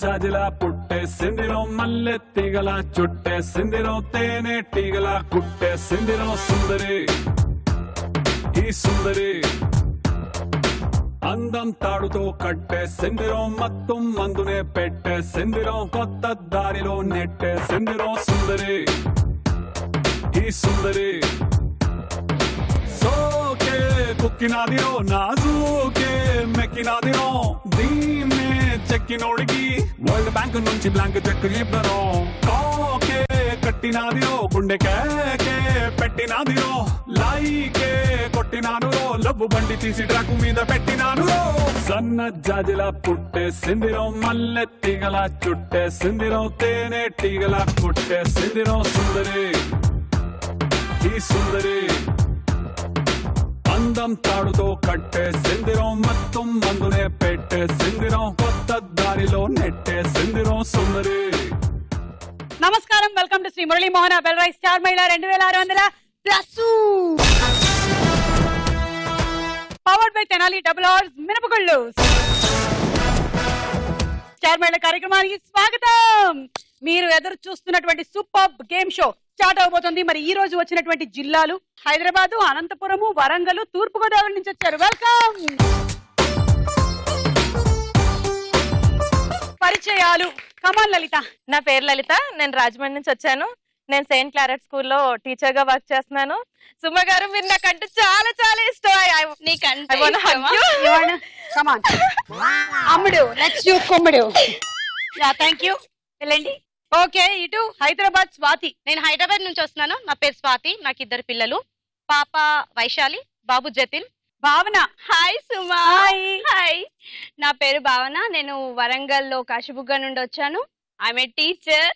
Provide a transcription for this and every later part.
జాజిలా పుట్టేసిందిరో మల్లె తీగల చుట్టేసిందిరో తేనె తీగల కుట్టేసిందిరో సుందరి ఈ సుందరి అందం తాడుతో కట్టేసిందిరో మత్తం మందునే పెట్టేసిందిరో కొత్త దారిలో నెట్టేసిందిరో సుందరి ఈ సుందరి సోకే కుక్కినాదిరో నాజూకే మెక్కినాదిరో దీన్నే చెక్కినోడికి వరల్డ్ బ్యాంక్ నుంచి బ్లాంక్ చెక్ ఇవ్వరో కాకే కట్టినాదిరో గుండె కేకే పెట్టినాదిరో లైకే కొట్టినాను లవ్వు బండి తీసి ట్రాకు మీద పెట్టినాను సన్న జాజిలా పుట్టేసిందిరో మల్లె తీగల చుట్టేసిందిరో తేనె తీగల కుట్టేసిందిరో సుందరి ఈ సుందరి అందం తాడుతో కట్టేసిందిరో మొత్తం మందునే పెట్టేసిందిరో కొత్త దారిలో నెట్టేసిందిరో సుందరి. నమస్కారం, welcome to Shri Murali Mohan bell rice star Mahila 2600+. Powered by Tenali double Horse మినపగుళ్ళు. స్టార్ మహిళ కార్యక్రమానికి స్వాగతం. మీరు ఎదురు చూస్తున్నటువంటి సూపర్ గేమ్ షో స్టార్ట్ అవబోతుంది. మరి ఈ రోజు వచ్చినటువంటి జిల్లాలు హైదరాబాదు, అనంతపురము, వరంగల్, తూర్పు గోదావరి నుంచి వచ్చారు. వెల్కమ్. పరిచయాలు. కమాన్ లలిత. నా పేరు లలిత, నేను రాజమండ్రి నుంచి వచ్చాను. నేను సెయింట్ క్లారెట్ స్కూల్లో టీచర్ గా వర్క్ చేస్తున్నాను. సుమ గారు, మీరు నాకంటే చాలా చాలా ఇష్టం. అమ్ముడు నెక్స్ట్ కొమ్ముడు. Thank you. వెళ్ళండి. ఓకే, ఇటు హైదరాబాద్ స్వాతి. నేను హైదరాబాద్ నుంచి వస్తున్నాను. నా పేరు స్వాతి. నాకు 2 పిల్లలు, పాప వైశాలి, బాబు జతిన్. భావన. హాయ్ సుమా. హాయ్, నా పేరు భావన. నేను వరంగల్ లో కాశీబుగ్గ నుండి వచ్చాను. I'm a teacher.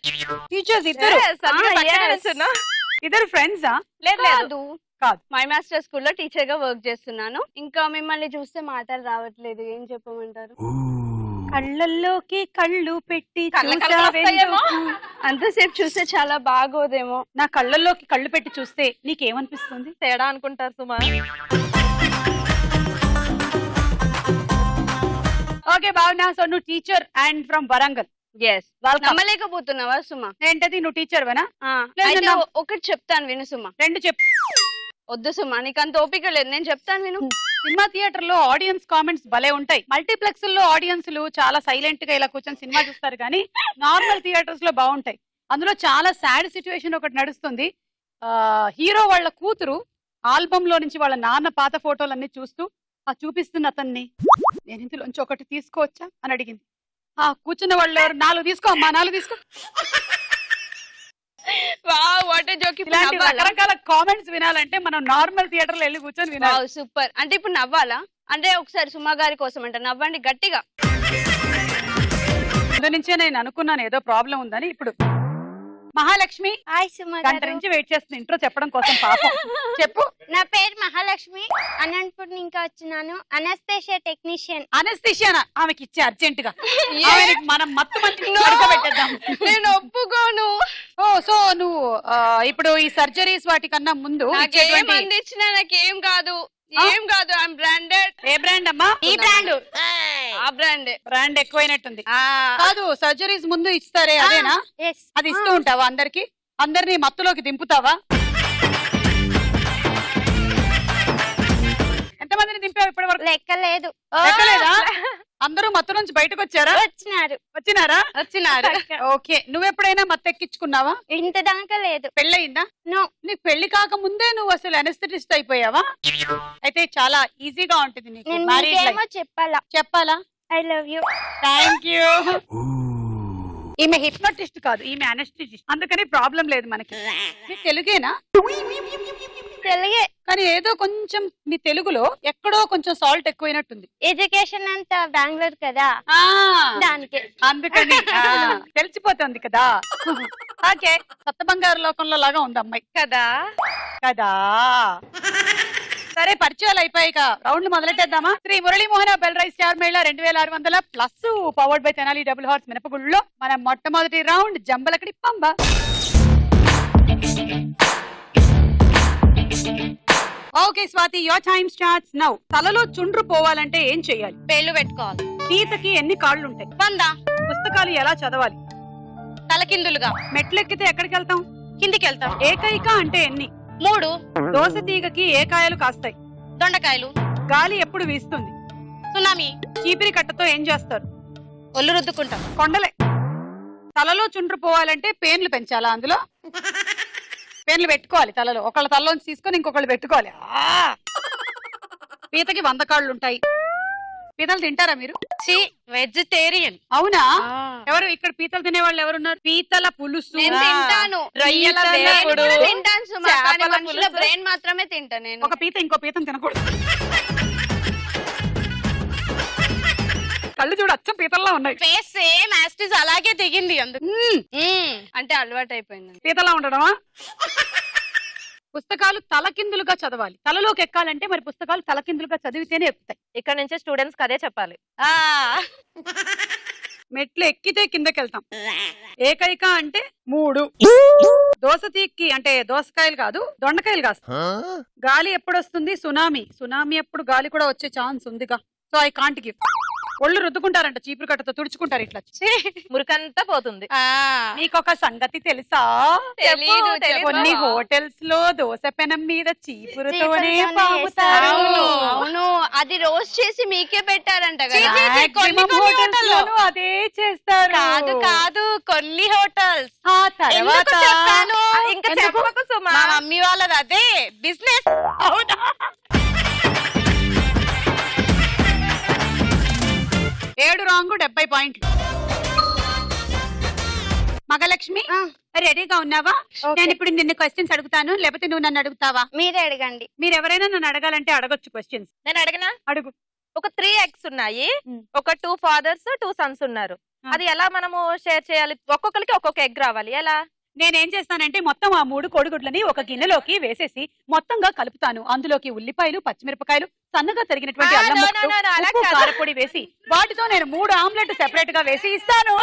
టీచర్స్ ఇద్దరు? ఇద్దరు ఫ్రెండ్సా? లేదు, కాదు. మై మాస్టర్ స్కూల్లో టీచర్ గా వర్క్ చేస్తున్నాను. ఇంకా మిమ్మల్ని చూస్తే మాటలు రావట్లేదు, ఏం చెప్పమంటారు? కళ్ళల్లోకి కళ్ళు పెట్టి అంతసేపు చూస్తే చాలా బాగోదేమో. నా కళ్ళల్లోకి కళ్ళు పెట్టి చూస్తే నీకేమనిపిస్తుంది? తేడా అనుకుంటారు సుమా. ఓకే భావన, సో నువ్వు టీచర్ అండ్ ఫ్రమ్ వరంగల్. నమ్మలేకపోతున్నావా సుమా? ఏంటది, నువ్వు టీచర్ వేనా? ఒకటి చెప్తాను విను సుమా. 2 చెప్పు. వద్దు సుమా, నీకు అంత ఓపిక లేదు, నేను చెప్తాను విను. సినిమా థియేటర్ లో ఆడియన్స్ కామెంట్స్ భలే ఉంటాయి. మల్టీప్లెక్స్ లో ఆడియన్స్ చాలా సైలెంట్ గా ఇలా కూర్చొని సినిమా చూస్తారు, కానీ నార్మల్ థియేటర్స్ లో బాగుంటాయి. అందులో చాలా సాడ్ సిచ్యువేషన్ ఒకటి నడుస్తుంది. హీరో వాళ్ళ కూతురు ఆల్బమ్ లో నుంచి వాళ్ళ నాన్న పాత ఫోటోలన్నీ చూస్తూ ఆ చూపిస్తున్న అతన్ని, నేను ఇందులోంచి ఒకటి తీసుకోవచ్చా అని అడిగింది. ఆ కూర్చున్న వాళ్ళు 4 తీసుకో అమ్మా, 4 తీసుకో. రకరకాల కామెంట్స్ వినాలంటే మనం నార్మల్ థియేటర్ లో వెళ్ళి కూర్చొని వినాలి. సూపర్. అంటే ఇప్పుడు నవ్వాలా? అంటే ఒకసారి సుమా గారి కోసం అంట నవ్వండి గట్టిగా. ముందు నుంచే నేను అనుకున్నాను ఏదో ప్రాబ్లం ఉందని. ఇప్పుడు మహాలక్ష్మి గంట నుంచి వెయిట్ చేస్తుంది ఇంట్రో చెప్పడం కోసం. పాపం చెప్పు. నా పేరు మహాలక్ష్మి, అనంతపురం ఇంకా వచ్చినాను. Anaesthesia technician. అనస్థేషియానా? ఆమెకి ఇచ్చే అర్జెంట్ గా. మనం మత్తు పెట్టేద్దాం. నేను ఒప్పుకోను. ఓ, సో నువ్వు ఇప్పుడు ఈ సర్జరీస్ వాటికన్నా ముందు ఇచ్చినా నాకేం కాదు, ఏం కాదు. I'm branded. ఏ బ్రాండ్ అమ్మా? ఈ బ్రాండ్. ఆ బ్రాండ్. బ్రాండ్ ఎక్కువైనట్టుంది. కాదు, సర్జరీస్ ముందు ఇస్తారే అదేనా? అది ఇస్తూ ఉంటావా అందరికి? అందరినీ మత్తులోకి దింపుతావా? ఎంతమందిని దింపావు ఇప్పటి వరకు? లెక్కలేదు. లెక్కలేదా? అందరూ మత్తు నుంచి బయటకు వచ్చారా? వచ్చినారా? ఓకే. నువ్వెప్పుడైనా మత్తు ఎక్కించుకున్నావా? ఇంత దాకా లేదు. పెళ్ళయిందా? నో. నీకు పెళ్లి కాక ముందే నువ్వు అసలు అనస్థెటిస్ట్ అయిపోయావా? అయితే చాలా ఈజీగా ఉంటుంది నీకు. చెప్పాలా? I love you. Thank you. ఈమె హిప్నోటిస్ట్ కాదు, ఈమె అనస్థెటిస్ట్. అందుకని ప్రాబ్లం లేదు మనకి. తెలుగేనా? తెలుగే, కానీ ఏదో కొంచెం నీ తెలుగులో ఎక్కడో కొంచెం సాల్ట్ ఎక్కువైనట్టుంది. ఎడ్యుకేషన్ అంతా బెంగళూరు కదా, దానికి. అందుకని తెలిసిపోతుంది కదా. ఓకే, కొత్త బంగారు లోకంలో లాగా ఉంది అమ్మాయి కదా. సరే, పరిచయాలు అయిపోయాక రౌండ్ మొదలెట్టేద్దామా? Shri Murali Mohan bell rice star Mahila 2600+, powered by Tenali double horse మినపగుళ్ళలో మన మొట్టమొదటి round Jambalakadi Pamba. Okay Swathi, your time starts now. తలలో చుండ్రు పోవాలంటే ఏం చెయ్యాలి? పేర్లు పెట్టుకోవాలి. సీతకి ఎన్ని కాళ్ళు ఉంటాయి? 100. పుస్తకాలు ఎలా చదవాలి? తలకిందులుగా. మెట్లెక్కితే ఎక్కడికి వెళ్తాం? కిందికి వెళ్తాం. ఏకైక అంటే ఎన్ని? 3. దోస తీగకి ఏ కాయలు కాస్తాయి? దొండకాయలు. గాలి ఎప్పుడు వీస్తుంది? సునామీ. చీపిరి కట్టతో ఏం చేస్తారు? ఒళ్ళు రుద్దుకుంటాం. కొండలే. తలలో చుండ్రు పోవాలంటే పేన్లు పెంచాలా? అందులో పేన్లు పెట్టుకోవాలి తలలో. ఒకళ్ళ తలలోంచి తీసుకొని ఇంకొకళ్ళు పెట్టుకోవాలి. పీతకి 100 కాళ్ళు ఉంటాయి. పీతలు తింటారా మీరు? వెజిటేరియన్. అవునా? ఎవరు ఇక్కడ పీతలు తినేవాళ్ళు ఎవరున్నారు? పీతల పులుసు. నేను తింటాను. రొయ్యల పీతల వేపుడు. నేను కూడా తింటాను సుమా, కానీ చేపల మనుషుల పులుసు. బ్రెయిన్ మాత్రమే తింటా నేను. ఒక పీత ఇంకో పీతను తినకూడదు. కళ్ళు చూడు అచ్చం పీతల్లా ఉన్నాయి. ఫేస్ సేమ్ యాస్టిస్ అలాగే దిగింది అందుకు. అంటే అలవాటు అయిపోయింది. పీతలా ఉండడమా? పుస్తకాలు తలకిందులుగా చదవాలి. తలలోకి ఎక్కాలంటే మరి పుస్తకాలు తలకిందులుగా చదివితేనే ఎక్కుతాయి. ఇక్కడ నుంచి స్టూడెంట్స్ అదే చెప్పాలి. మెట్లు ఎక్కితే కిందకి వెళ్తాం. ఏకైక అంటే 3. దోస తీక్కి అంటే దోసకాయలు కాదు, దొండకాయలు కాదు. గాలి ఎప్పుడు వస్తుంది? సునామీ. సునామీ అప్పుడు గాలి కూడా వచ్చే ఛాన్స్ ఉందిగా. So I can't give. ఒళ్ళు రుద్దుకుంటారంట, చీపురు కట్టతో తుడుచుకుంటారు ఇట్లా. మురికంతా పోతుంది. నీకొక సంగతి తెలుసా? తెలీదు. కొన్ని హోటల్స్ లో దోస పెనం మీద చీపురుతోనే పాముతారు. అవును, అది రోస్ట్ చేసి మీకే పెట్టారంట కదా. Maximum hotels లోనూ అదే చేస్తారు. కాదు కాదు, కొన్ని హోటల్స్. ఆ తర్వాత ఇంకా ఎందుకు? చెప్పకు సుమా. మా మమ్మీ వాళ్ళది అదే బిజినెస్. అవునా? 7 రాంగ్ 70 పాయింట్లు. మగలక్ష్మి రెడీగా ఉన్నావా? నేను ఇప్పుడు నిన్ను క్వశ్చన్స్ అడుగుతాను, లేకపోతే నువ్వు నన్ను అడుగుతావా? మీరే అడగండి. మీరు ఎవరైనా నన్ను అడగాలంటే అడగొచ్చు క్వశ్చన్స్. నేను అడిగినా అడుగు. ఒక 3 eggs ఉన్నాయి, ఒక 2 fathers 2 sons ఉన్నారు. అది ఎలా మనము షేర్ చేయాలి? ఒక్కొక్కరికి ఒక్కొక్క ఎగ్ రావాలి. ఎలా? నేనేం చేస్తానంటే మొత్తం ఆ 3 కోడిగుడ్లని ఒక గిన్నెలోకి వేసేసి మొత్తంగా కలుపుతాను. అందులోకి ఉల్లిపాయలు, పచ్చిమిరపకాయలు, సన్నగా తరిగినటువంటి అల్లం ముక్కలు, ఉప్పు, కారపొడి వేసి వాటితో నేను 3 ఆమ్లెట్ సెపరేట్ గా వేసి ఇస్తాను.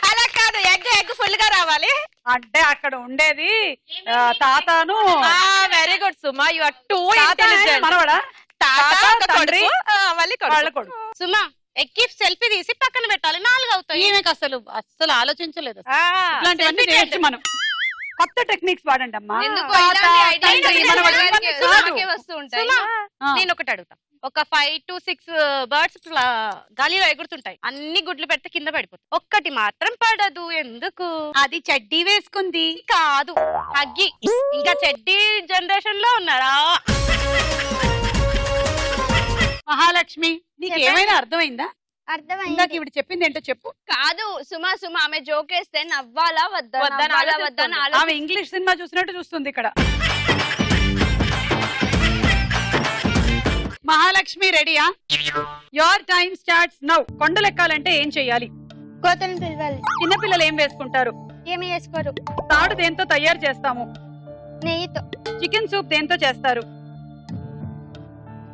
అలా కాదు, ఎగ్ ఫుల్ గా రావాలి. అంటే అక్కడ ఉండేది తాతను. Very good Suma, you are too intelligent. మనవడా? తాత, తండ్రి, వాళ్ళ కొడుకు. సుమా, ఎక్కి సెల్ఫీ తీసి పక్కన పెట్టాలి, 4 అవుతాయి. ఈమెకు అస్సలు ఆలోచించలేదు. ఇట్లాంటివన్నీ నేర్చు మనం. కొత్త టెక్నిక్స్ వాడండి అమ్మా. ఎందుకు తాత, ఇలాంటి ideas తండ్రి, మనవడు, మనకే కాదు. వస్తూ ఉంటాయి. నేను ఒకటి అడుగుతా. ఒక 5 to 6 బర్డ్స్ గాలిలో ఎగురుతుంటాయి, అన్ని గుడ్లు పెడితే కింద పడిపోతాయి, ఒక్కటి మాత్రం పడదు, ఎందుకు? అది చెడ్డీ వేసుకుంది. కాదు, అగ్గి. ఇంకా చెడ్డీ జనరేషన్ లో ఉన్నారా? మహాలక్ష్మి, నీకు ఏమైనా అర్థమైందా? అర్థమైంది. ఇందాక ఇవిడ చెప్పింది ఏంటో చెప్పు. కాదు సుమా, ఆమె జోక్ వేస్తే నవ్వాలా వద్దా వద్దని ఆమె ఇంగ్లీష్ సినిమా చూసినట్టు చూస్తుంది ఇక్కడ. మహాలక్ష్మి రెడీయా? Your time starts now. కొండలు ఎక్కాలంటే ఏం చెయ్యాలి? కోతలను పిలవాలి. చిన్నపిల్లలు ఏం వేసుకుంటారు? ఏమి చేసుకోరు. తాడు దేంతో తయారు చేస్తాము? నెయ్యితో. చికెన్ సూప్ దేంతో చేస్తారు?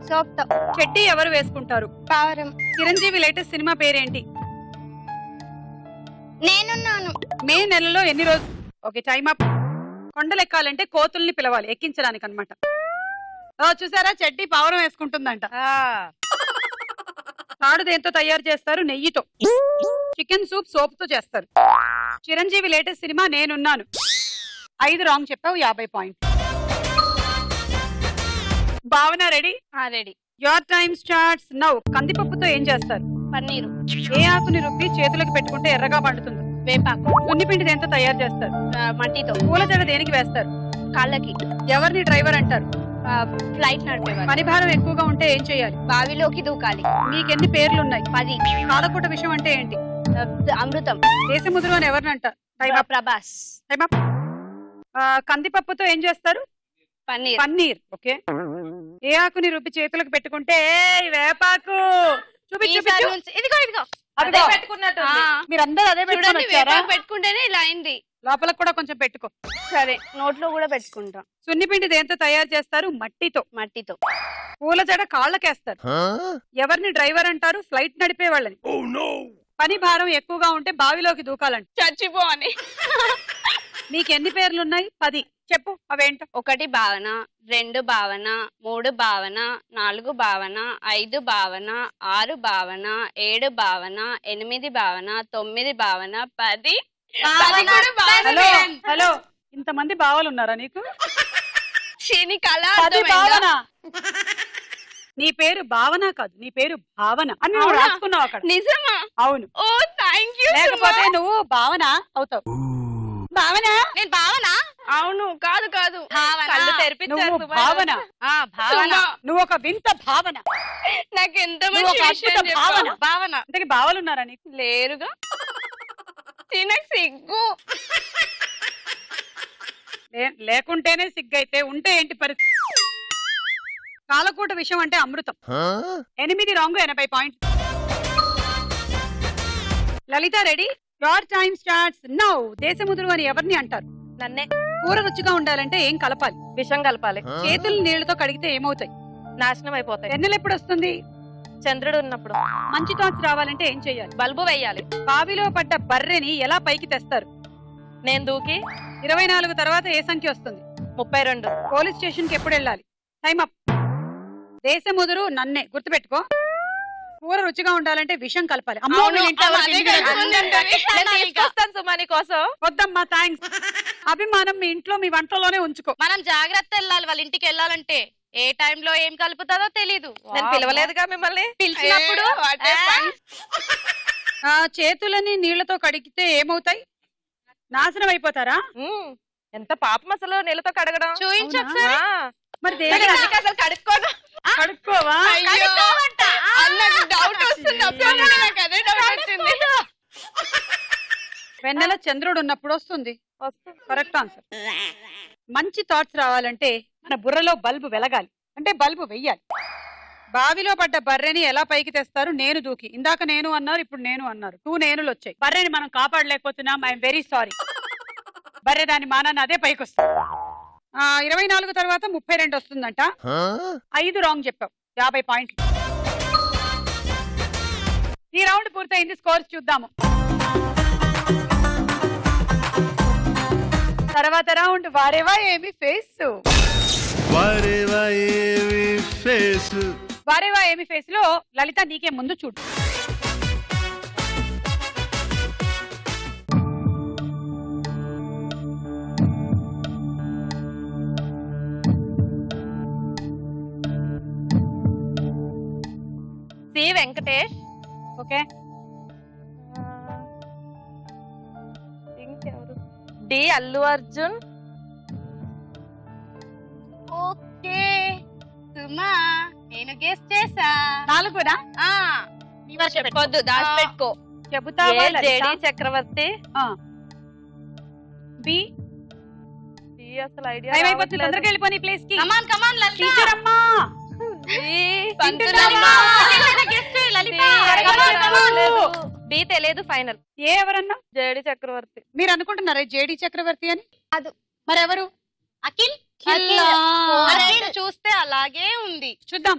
సోప్తో. చెడ్డీ ఎవరు వేసుకుంటారు? పావరం. చిరంజీవి లేటెస్ట్ సినిమా పేరేంటి? నేనున్నాను. మే నెలలో ఎన్ని రోజులు? Okay, time up. కొండలు ఎక్కాలంటే కోతుల్ని పిలవాలి ఎక్కించడానికి అన్నమాట. చూసారా, చెడ్డీ పావురం వేసుకుంటుందంట. తాడు దేంతో తయారు చేస్తారు? నెయ్యితో. చికెన్ సూప్ సోప్ తో చేస్తారు. చిరంజీవి లేటెస్ట్ సినిమా నేనున్నాను. 5 రాంగ్ చెప్పావు, 50 point. Bhavana ready? Ready. Your time starts now. కందిపప్పుతో ఏం చేస్తారు? పన్నీరు. ఏ ఆకుని రుబ్బి చేతులకు పెట్టుకుంటే ఎర్రగా పండుతుంది? వేపాకు. సున్నిపిండి దేంతో తయారు చేస్తారు? మట్టితో. పూల జడ దేనికి వేస్తారు? కాళ్ళకి. ఎవరిని డ్రైవర్ అంటారు? ఫ్లైట్ నడిపేవారు. పని భారం ఎక్కువగా ఉంటే ఏం చేయాలి? బావిలోకి దూకాలి. నీకెన్ని పేర్లున్నాయి? 10. కాలకూట విషయం అంటే ఏంటి? అమృతం. దేశముద్రు అని ఎవరిని అంటారు? ప్రభాస్. కందిపప్పుతో ఏం చేస్తారు? పన్నీర్. పన్నీర్. ఓకే. ఏ ఆకుని రుబ్బి చేతులకు పెట్టుకుంటే? వేపాకు. చూపించు. ఇదిగో ఇదిగో, అదిగో. అదే పెట్టుకున్నట్టు. మీరందరూ అదే పెట్టుకొని వచ్చారా? వేపాకు పెట్టుకుంటేనే ఇలా అయింది. లోపలకు కూడా కొంచెం పెట్టుకో. సరే, నోట్లో కూడా పెట్టుకుంటా. సున్నిపిండి దేంతో తయారు చేస్తారు? మట్టితో. మట్టితో. పూల జడ కాళ్ళకేస్తారు. ఎవరిని డ్రైవర్ అంటారు? ఫ్లైట్ నడిపే వాళ్ళని. పని భారం ఎక్కువగా ఉంటే బావిలోకి దూకాలంట. చచ్చిపో అని. నీకు ఎన్ని పేర్లున్నాయి? 10. చెప్పు అవేంటో. 1 భావన, 2 భావన, 3 భావన, 4 భావన, 5 భావన, 6 భావన, 7 భావన, 8 భావన, 9 భావన, 10. హలో హలో, ఇంతమంది బావలు ఉన్నారా నీకు? నీకు అలా 10 భావన. నీ పేరు భావన కాదు, నీ పేరు భావన అని నువ్వు అవునా? రాసుకున్నావు అక్కడ. నిజమా? అవును. ఓ థ్యాంక్ యూ. లేకపోతే నువ్వు భావన అవుతావు. భావన నేను భావన. అవును, కాదు కాదు, భావన. కళ్ళు తెరిపించారు నువ్వు సుమా. భావన. భావన. నువ్వు ఒక వింత భావన. నాకు ఎంత నువ్వు మంచి ఒక విషయం అద్భుత భావన. చెప్పావు. భావన. ఇంతకీ బావలు ఉన్నారా నీకు? లేరుగా. నాకు సిగ్గు. లేకుంటేనే సిగ్గైతే ఉంటే ఏంటి పరిస్థితి? కాలకూట విషయం అంటే అమృతం. 8 wrong, 80 point. Lalitha ready? Your time starts now. Desamuduru అని ఎవరిని అంటారు? నన్నే. కూర రుచిగా ఉండాలంటే ఏం కలపాలి? విషం కలపాలి. చేతులు నీళ్లతో కడిగితే ఏమవుతాయి? నాశనం అయిపోతాయి. వెన్నెల ఎప్పుడు వస్తుంది? చంద్రుడు ఉన్నప్పుడు. మంచి థాట్స్ రావాలంటే ఏం చెయ్యాలి? బల్బు వేయాలి. బావిలో పడ్డ బర్రెని ఎలా పైకి తెస్తారు? నేను దూకి 24 తర్వాత ఏ సంఖ్య వస్తుంది? 32. పోలీస్ స్టేషన్ కి ఎప్పుడు వెళ్ళాలి? Time up. దేశముదురు నన్నే, గుర్తుపెట్టుకో. కూర రుచిగా ఉండాలంటే విషం కలపాలి. అమ్మో, అవును, వీళ్ళ ఇంట్లో అమ్మ, వాళ్ళకి అదే ఇంటికి కదా, వెళ్ళాలి. నేను నేను తీసుకొస్తాను సుమాని కోసం. వద్దమ్మా, థ్యాంక్స్. అభిమానం మీ ఇంట్లో మీ వంటలోనే ఉంచుకో. మనం జాగ్రత్త వెళ్ళాలి వాళ్ళ ఇంటికి వెళ్ళాలంటే. ఏ టైంలో ఏం కలుపుతారో తెలీదు. నేను పిలవలేదుగా మిమ్మల్ని. పిలిచినప్పుడు చేతులని నీళ్లతో కడిగితే ఏమవుతాయి? నాశనం అయిపోతారా? ఎంత పాపం అసలు నీళ్ళతో కడగడం. చూయించు అవునా? ఒకసారి. మరి దేనికి అందుకే అసలు కడుక్కోను. కడుక్కోవా? నాకు డౌట్ వస్తుంది అప్పుడు నాకు అదే డౌట్ వచ్చింది. వెన్నెల చంద్రుడు ఉన్నప్పుడు వస్తుంది. వస్తుంది. Correct answer. మంచి థాట్స్ రావాలంటే మన బుర్రలో బల్బు వెలగాలి, అంటే బల్బు వెయ్యాలి. బావిలో పడ్డ బర్రెని ఎలా పైకి తెస్తారు? నేను దూకి. ఇందాక నేను అన్నారు, ఇప్పుడు నేను అన్నారు. 2 నేనులు వచ్చాయి. బర్రెని మనం కాపాడలేకపోతున్నాం. I'm very sorry. బర్రె దాని మానాన్ని అదే పైకి వస్తుంది. 24 తర్వాత 32 వస్తుందంట. 5 రాంగ్ చెప్పావు. 50 పాయింట్లు. ఈ రౌండ్ పూర్తయింది. స్కోర్స్ చూద్దాము. తర్వాత రౌండ్ వారేవా ఏమి ఫేస్. వారేవా ఏమి ఫేస్. వారేవా ఏమి ఫేస్ లో లలిత నీకే ముందు చూడు. సి వెంకటేష్. ఓకే. ఇంకెవరు? డి అల్లు అర్జున్. ఓకే సుమా, నేను గెస్ చేసా. 4 చెప్పొద్దు, దాచిపెట్టుకో. చెబుతావా లలిత? జేడి చక్రవర్తి. బి. అసలు ఐడియా టైం అయిపోతుంది, తొందరగా వెళ్ళిపోయి ప్లేస్ కి. కమాన్ కమాన్ లలిత. టీచర్ అమ్మా. బి తెలియదు ఫైనల్. ఏ ఎవరన్నా? జేడి చక్రవర్తి. మీరు అనుకుంటున్నారా జేడి చక్రవర్తి అని? కాదు. మరెవరు? అఖిల్. అఖిల్. అఖిల్ చూస్తే అలాగే ఉంది. చూద్దాం.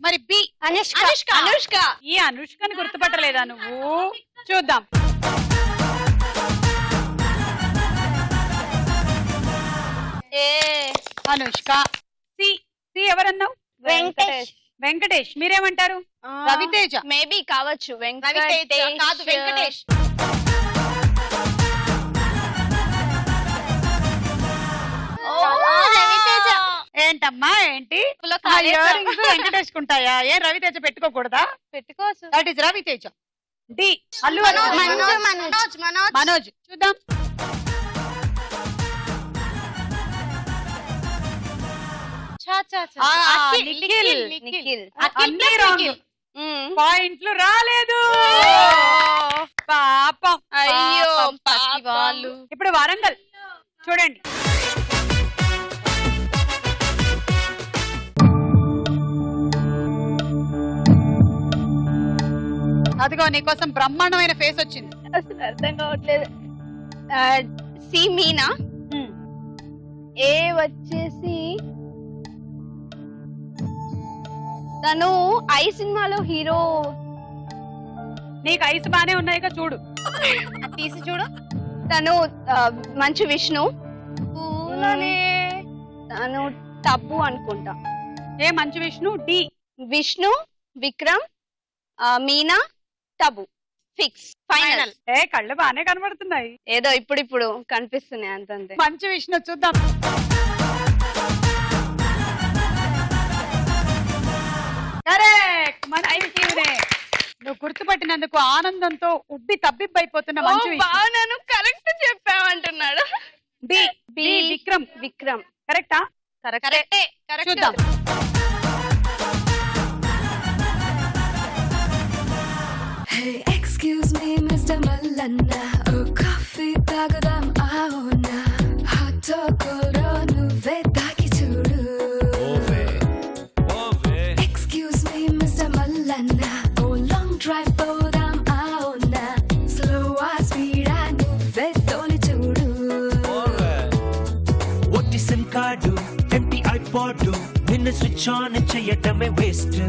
మరి బి. అనుష్క. అనుష్క. ఈ అనుష్కని గుర్తుపట్టలేదా నువ్వు? చూద్దాం. ఏ అనుష్క. సి. సి ఎవరన్నావు? వెంకటేష్. వెంకటేష్. మీరేమంటారు? రవితేజ. మేబీ కావచ్చు. రవితేజ కాదు, వెంకటేష్. రవితేజ. ఏంటమ్మా ఏంటి? పులో కాలేసా? ఇయర్ రింగ్స్ వెంకటేష్ కుంటాయా? ఏ రవితేజ పెట్టుకోకూడదా? పెట్టుకోవచ్చు. That is Ravi Teja. D Allu Manoj Arjun. Manoj Manoj. Manoj. చూద్దాం. చా చా చా. ఆ, అఖిల్, నిఖిల్. నిఖిల్. అన్ని రాంగ్. పాయింట్లు రాలేదు. పాపం. అయ్యో పాపం, పసి వాళ్ళు. ఇప్పుడు వరంగల్ చూడండి. అదిగో నీకోసం బ్రహ్మాండమైన ఫేస్ వచ్చింది. అసలు అర్థం కావట్లేదు. సి మీనా. ఏ వచ్చేసి తను ఐ సినిమాలో హీరో. నీకు ఐస్ బానే ఉన్నాయిగా చూడు, తీసి చూడు. తను మంచు విష్ణు. తను టబ్బు అనుకుంటా. A Manchu Vishnu? D. Vishnu, Vikram, Meena, Tabu. Fix, final. ఏ కళ్ళు బానే కనబడుతున్నాయి. ఏదో ఇప్పుడు కనిపిస్తున్నాయి అంతంతే. మంచు విష్ణు చూద్దాం. కరెక్ట్, మంచు విష్ణునే. నువ్వు గుర్తుపట్టినందుకు ఆనందంతో ఉబ్బి తబ్బిబ్బైపోతున్న మంచు విష్ణు. నన్ను కరెక్ట్ చెప్పామంటున్నాడు. బి. బి విక్రమ్. విక్రమ్ కరెక్టా? కరెక్టే. చూద్దాం. Hey, excuse me, Mr. Mallanna. Oh, coffee తాగుదాం అవునా? Hot cold నువ్వే తాకి చూడు. Excuse me, Mr. Mallanna. Oh, long drive పోదాం అవునా? Slow speed నువ్వే తోలి చూడు. ఒట్టి సిమ్ కార్డు, ఎంటీ ఐపాడ్, నిన్ను స్విచ్ ఆన్ చేయటమే వేస్ట్.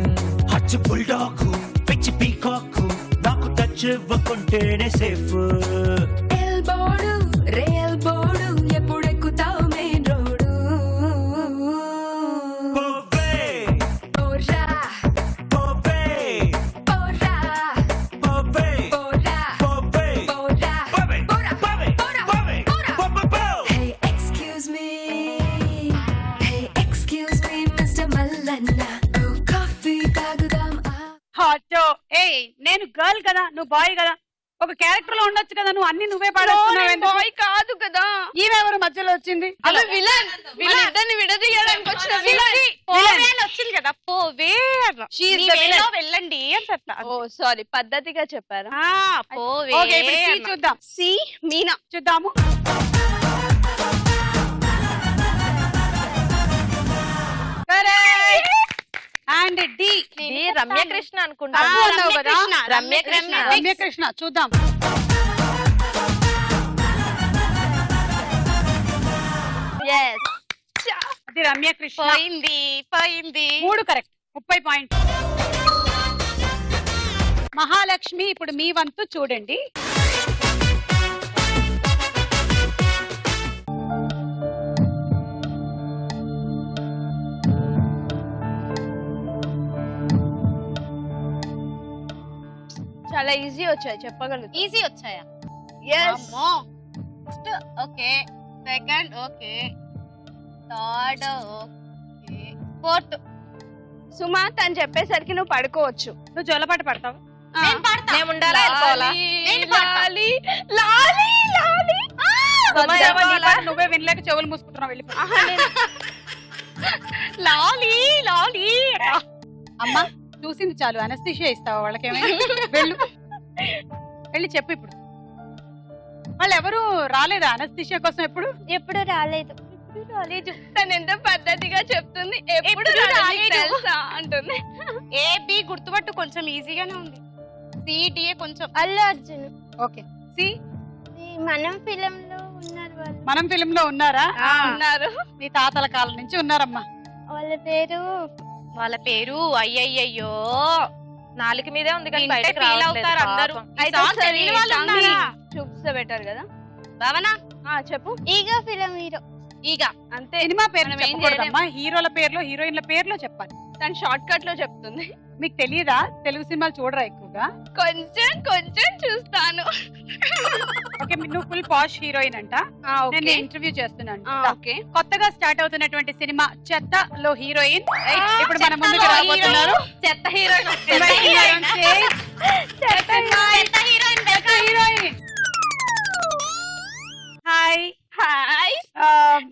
హచ్ బుల్డాగ్, పిచ్చి పీకాక్, నాకు టచ్ ఇవ్వకుంటేనే సేఫ్. ఎల్బోడు రేల్ బోర్డు ఎప్పుడెక్కుతావు మెయిన్ రోడ్డు. పోవే పోరా పోవే పోరా పోవే పోరా పోవే పోరా పోవే పోరా పోవే పోరా పోవే పోరా. పో. Hey, excuse me. Hey, excuse me, Mr. Mallanna. Oh, coffee తాగుదాం హాట్. ఏ నేను గర్ల్ కదా, నువ్వు బాయ్ కదా, ఒక క్యారెక్టర్ లో ఉండొచ్చు కదా, నువ్వు అన్ని నువ్వే పాడేస్తున్నావు. బాయ్ కాదు కదా. ఈమెవరు మధ్యలో వచ్చింది? అలా విలన్ ఇద్దరిని విడదీయడానికి వచ్చిన విలన్. వచ్చింది కదా, పోవే అన్న. She is మీ the వేలో villain. వెళ్ళండి అని చెప్తా. ఓ సారీ, పద్ధతిగా చెప్పారా? పోవే ఓకే, ఇప్పుడు C అన్న. చూద్దాం. సి మీనా. చూద్దాము. And D. రమ్యకృష్ణ అనుకుంటా. తప్పు అన్నావు కదా? రమ్యకృష్ణ. రమ్యకృష్ణ. చూద్దాం. yes అది రమ్యకృష్ణ. పోయింది 3 కరెక్ట్, 30 పాయింట్. మహాలక్ష్మి, ఇప్పుడు మీ వంతు చూడండి. చాలా ఈజీ వచ్చాయి, చెప్పగలుగుతా. ఈజీ వచ్చాయా? yes first okay, second okay, third okay, fourth. Suma తను చెప్పేసరికి నువ్వు పడుకోవచ్చు. నువ్వు జొల్లపాట పడతావు. నేను పాడతా. మేము ఉండాలా వెళ్ళిపోవాలా? నేను పాడతా. లాలి లాలి లాలి. నువ్వే వినలేక చెవులు మూసుకుంటున్నావు, వెళ్ళిపో. లాలి లాలి. అమ్మా చూసింది చాలు, అనస్థిషియా ఇస్తావా వాళ్ళకేమైనా? వెళ్ళు, వెళ్ళి చెప్పు. ఇప్పుడు వాళ్ళు ఎవరు రాలేదా అనస్థిషియా కోసం? ఎప్పుడు రాలేదు. తను ఎంత పద్ధతిగా చెప్తుంది, ఎప్పుడు రాలేదు తెలుసా అంటుంది. ఏ బి గుర్తుపట్టు, కొంచెం ఈజీగానే ఉంది. సి డి కొంచెం. అల్లు అర్జున్. ఓకే. సి. మనం ఫిలిం లో ఉన్నారు వాళ్ళు. మనం ఫిలిం లో ఉన్నారా? ఉన్నారు. మీ తాతల కాలం నుంచి ఉన్నారమ్మా. వాళ్ళ పేరు అయ్యయ్యో నాలుగు మీదే ఉంది కానీ వింటే బయటకు ఫీల్ అవుతారు అందరూ. అయితే సరే, చూపిస్తే బెటర్ కదా. భావన చెప్పు. Ego film hero. ఈగ అంతే. సినిమా పేరు చెప్పకూడదమ్మా, హీరోల పేర్లో హీరోయిన్ల పేర్లో చెప్పాలి. తను షార్ట్ కట్ లో చెప్తుంది. మీకు తెలియదా? తెలుగు సినిమాలు చూడరా ఎక్కువగా? కొంచెం కొంచెం చూస్తాను. ఓకే, నువ్వు ఫుల్ పాష్ హీరోయిన్ అంట. నేను ఇంటర్వ్యూ చేస్తున్నాను. ఓకే. కొత్తగా స్టార్ట్ అవుతున్నటువంటి సినిమా చెత్తలో హీరోయిన్ ఇప్పుడు మన ముందుకు రాబోతున్నారు. చెత్త హీరోయిన్. Hi hi.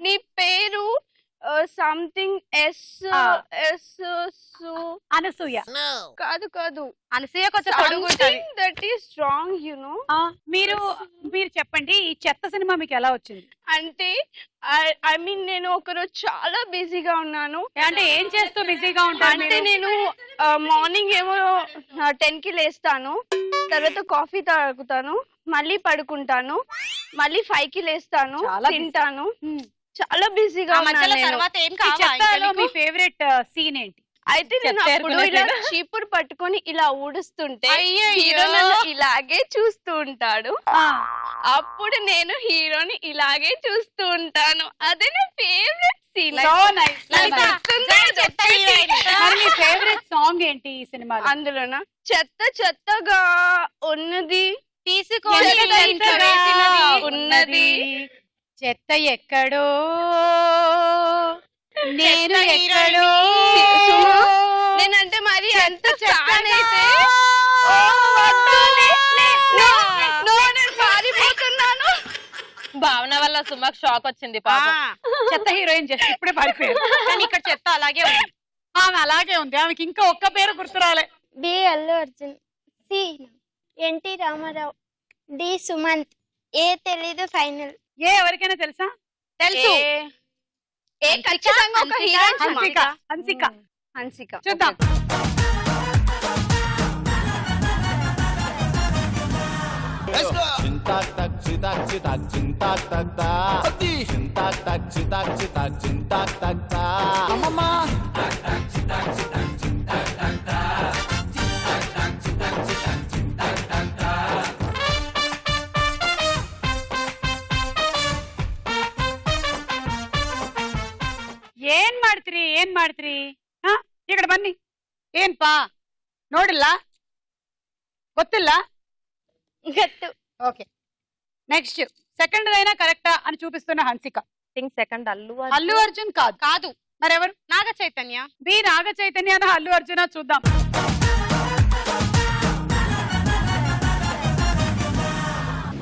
నీ పేరు సంథింగ్ ఎస్ ఎస్ అనసూయ. కాదు కాదు, అనసూయ కొంచెం పొడుగుంటది. That is strong you know. మీరు చెప్పండి, ఈ చెత్త సినిమా మీకు ఎలా వచ్చింది? అంటే ఐ మీన్ నేను ఒకరోజు చాలా బిజీగా ఉన్నాను. అంటే ఏం చేస్తూ బిజీగా ఉంటాను? అంటే నేను మార్నింగ్ ఏమో 10 కి లేస్తాను, తర్వాత కాఫీ తాగుతాను, మళ్ళీ పడుకుంటాను, మళ్ళీ 5 కి లేస్తాను, తింటాను. చాలా బిజీగా ఉన్నాను. తర్వాత ఏం చెత్తలో మీ ఫేవరెట్ సీన్ ఏంటి? అయితే నేను అప్పుడు ఇలా చీపురు పట్టుకొని ఇలా ఊడుస్తుంటే హీరో నన్ను ఇలాగే చూస్తూ ఉంటాడు. అప్పుడు నేను హీరోని ఇలాగే చూస్తూ ఉంటాను. అదే నా ఫేవరెట్ సీన్. ఫేవరెట్ సాంగ్ ఏంటి ఈ సినిమా? అందులోనా చెత్త చెత్తగా ఉన్నది ఉన్నది చెత్త ఎక్కడో నేను ఎక్కడో నేనంటే మరి ఎంత చెత్తనైతే పారిపోతున్నాను. భావన వల్ల సుమకు షాక్ వచ్చింది పాపం. చెత్త హీరోయిన్ చేసి ఇప్పుడే పారిపోయారు. కానీ ఇక్కడ చెత్త అలాగే ఉంది. ఆమె అలాగే ఉంది. ఆమెకి ఇంకా ఒక్క పేరు గుర్తురాలే. B Allu Arjun, C NT Rama Rao, D Sumanth, A తెలీదు ఫైనల్. ఏ ఎవరికైనా తెలుసా? తెలుసు. ఖచ్చితంగా ఒక హీరోయిన్. హన్సిక. హన్సిక. హన్సిక. చూద్దాం. చింతా తక్ చితా చితా చింతా తక్ తా చింతా తక్ చితా చితా చింతా తక్ తా అమ్మమ్మ ಏನ್ ಮಾಡ್ತೀರಿ ಈ ಕಡೆ ಬನ್ನಿ. ಏನ್ಪಾ ನೋಡಿಲ್ಲ, ಗೊತ್ತಿಲ್ಲ? గట్టు. ఓకే, నెక్స్ట్ సెకండ్ అయినా కరెక్టా అని చూపిస్తున్న హన్సిక. సెకండ్ అల్లు అర్జున్ కాదు. కాదు, మరెవరు? నాగ చైతన్య. బి నాగ చైతన్య అల్లు అర్జున. చూద్దాం.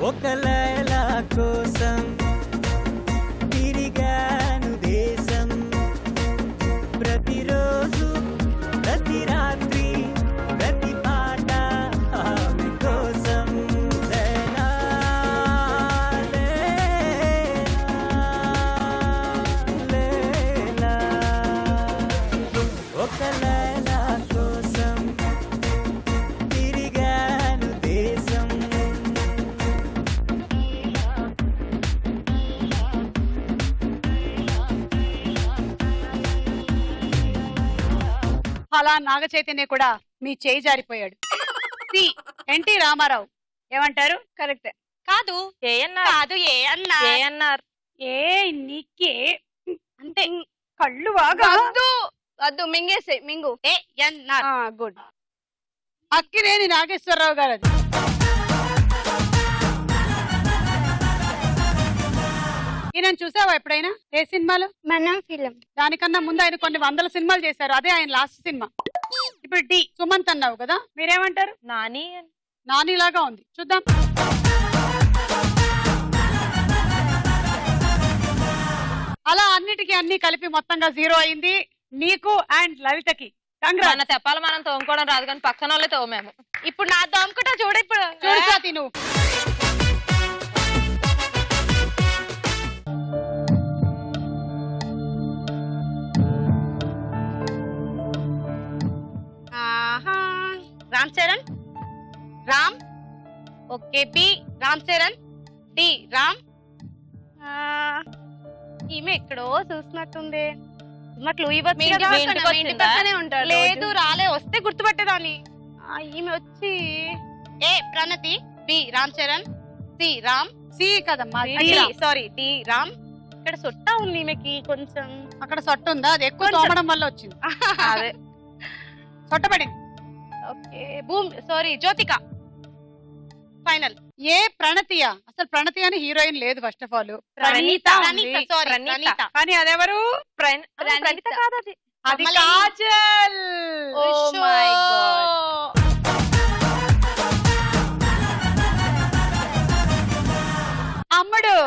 ఒక లైలా కోసం తిరిగాను దేశం, ప్రతిరోజు ప్రతి రాత్రి ప్రతి పాట ఆమె కోసం. లైలా, లైలా, ఒక లైలా కోసం తిరిగాను దేశం. అలా నాగ చైతన్య కూడా మీ చేయి జారిపోయాడు. C NT Ramarao. ఏమంటారు? కరెక్టే. కాదు, కాదు, ఏఎన్ఆర్. ఏ నీకే అంటే కళ్ళు బాగా వద్దు మింగేసే మింగు. ఏఎన్ఆర్. గుడ్. అక్కినేని నాగేశ్వరరావు గారు. అది ఈయన చూసావా ఎప్పుడైనా ఏ సినిమాలో? మనం ఫిలిం. దానికన్నా ముందు ఆయన కొన్ని వందల సినిమాలు చేశారు. అదే ఆయన లాస్ట్ సినిమా. ఇప్పుడు డి సుమంత్ అన్నావు కదా, మీరేమంటారు? నాని. నానిలాగా ఉంది. చూద్దాం. అలా అన్నిటికీ అన్ని కలిపి మొత్తంగా 0 అయింది నీకు అండ్ లలితకి. మన తెప్పాలి మనం తోముకోవడం రాదు కానీ పక్కన వాళ్ళే తోమేము. ఇప్పుడు నా తోముకుంటా చూడ. ఇప్పుడు చూడు స్వాతి నువ్వు. Ram Charan, Ram. Okay, B Ram Charan, D Ram. ఈమె ఎక్కడో చూసినట్టుంది. లేదు, రాలే. వస్తే గుర్తుపట్టేదాన్ని. ఈమె వచ్చి A Pranathi, B Ram Charan, C Ram. C కదమ్మా, సారీ డి రామ్. ఇక్కడ సొట్ట ఉంది ఈమెకి కొంచెం. అక్కడ సొట్ట ఉందా? అది ఎక్కువ తోమడం వల్ల వచ్చింది. అదే సొట్టపడింది. Okay, Bhumi. Sorry Jyothika. Final. A ప్రణతియా? అసలు ప్రణతి అని హీరోయిన్ లేదు. First of all Praneetha. కానీ అదెవరు? ప్రణీత కాదు, అది కాజల్. Oh my God. అమ్ముడు.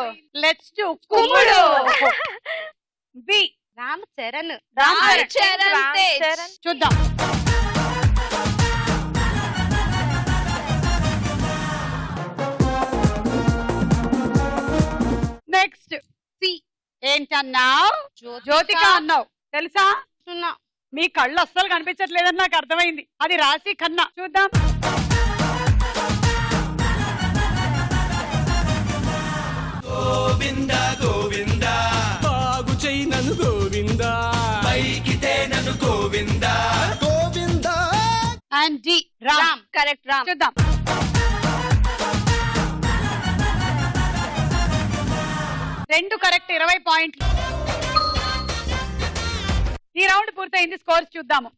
లెట్స్ డు కుమ్ముడు. బి రామ్ చరణ్. చూద్దాం. Next C ఏంటన్నావు? జ్యోతిక అన్నావు. తెలుసా? మీ కళ్ళు అస్సలు కనిపించట్లేదని నాకు అర్థమైంది. అది రాశి ఖన్నా. చూద్దాం. గోవిందా గోవిందా, బాగు చెయ్యి నన్ను గోవిందా, పైకితే నన్ను Govinda. And D Ram. Correct Ram. చూద్దాం. రెండు కరెక్ట్, 20 పాయింట్లు. ఈ రౌండ్ పూర్తయింది. స్కోర్స్ చూద్దాము.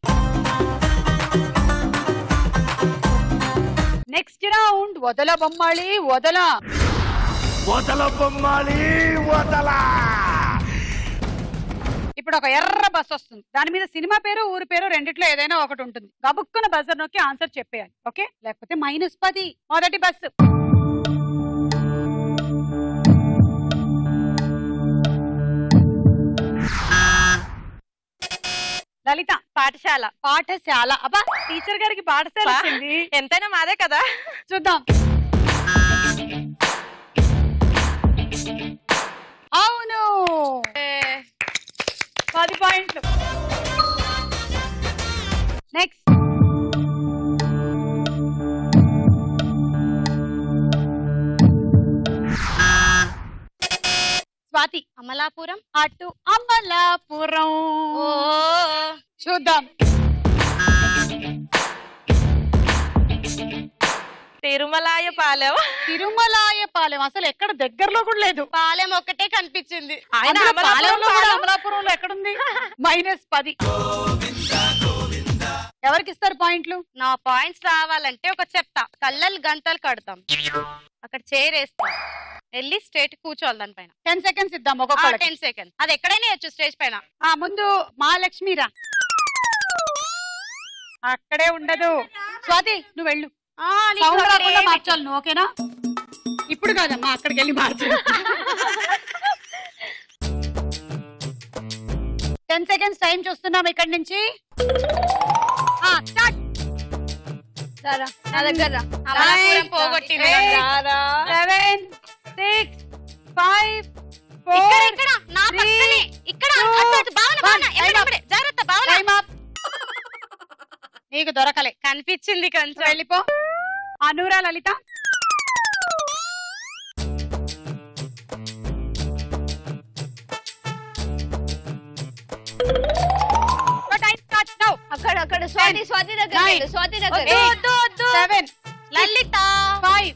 నెక్స్ట్ రౌండ్ వదల బొమ్మాళి వదల. వదల బొమ్మాలి వదల. ఇప్పుడు ఒక ఎర్ర బస్ వస్తుంది. దాని మీద సినిమా పేరు ఊరి పేరు రెండిట్లో ఏదైనా ఒకటి ఉంటుంది. గబుక్కున బజర్ నొక్కి ఆన్సర్ చెప్పేయాలి. ఓకే, లేకపోతే -10. మొదటి బస్సు. లలిత. పాఠశాల. పాఠశాల. అబ్బా, టీచర్ గారికి పాఠశాల వచ్చింది. ఎంతైనా మాదే కదా. చూద్దాం. అవును, 10 పాయింట్లు. నెక్స్ట్. స్వాతి. అమలాపురం. అటు అమలాపురం. చూద్దాం. తిరుమలాయపాలెం. తిరుమలాయపాలెం అసలు ఎక్కడ దగ్గరలో కూడా లేదు. పాలెం ఒకటే కనిపించింది. అందులో పాలెంలో కూడా అమలాపురంలో ఎక్కడుంది? -10. ఎవరికి ఇస్తారు పాయింట్లు? నా పాయింట్స్ రావాలంటే ఒక చెప్తా. కళ్ళలు గంటలు కడతాం, అక్కడ చేరేస్తాం, వెళ్ళి స్ట్రేట్ కూర్చోవాలి దానిపైన. 10 సెకండ్స్ ఇద్దాం ఒక్కొక్కరికి. 10 సెకండ్స్. అది ఎక్కడైనా వేయచ్చు స్టేజ్ పైన. ముందు మహాలక్ష్మి రా. అక్కడే ఉండదు. స్వాతి నువ్వు వెళ్ళు. సౌండ్ రాకుండా మార్చాలి నువ్వు. ఓకేనా? ఇప్పుడు కాదమ్మా, అక్కడికి వెళ్ళి మార్చు. 10 సెకండ్స్ టైం చూస్తున్నాం ఇక్కడి నుంచి. నా దగ్గర పోగొట్టింది. 7 6 5 4 నీకు దొరకలే. కనిపించింది కొంచెం. వెళ్ళిపో. అనూరా లలిత. అక్కడ స్వాతి దగ్గర. 7 లలిత. 5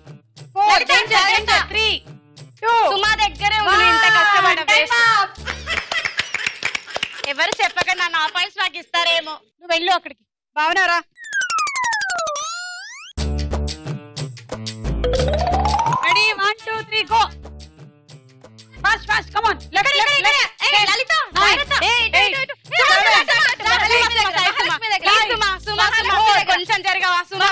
4 3 2 సుమా దగ్గరే ఉంది. ఇంత కష్టపడ ఎవరు చెప్పకండి. నా పాయింట్స్ నాకు ఇస్తారేమో. నువ్వు వెళ్ళు అక్కడికి. బావనారా. Ready 1 2 3 go. Fast fast come on. Left Lalitha. కొంచెం జరగవా? సుమా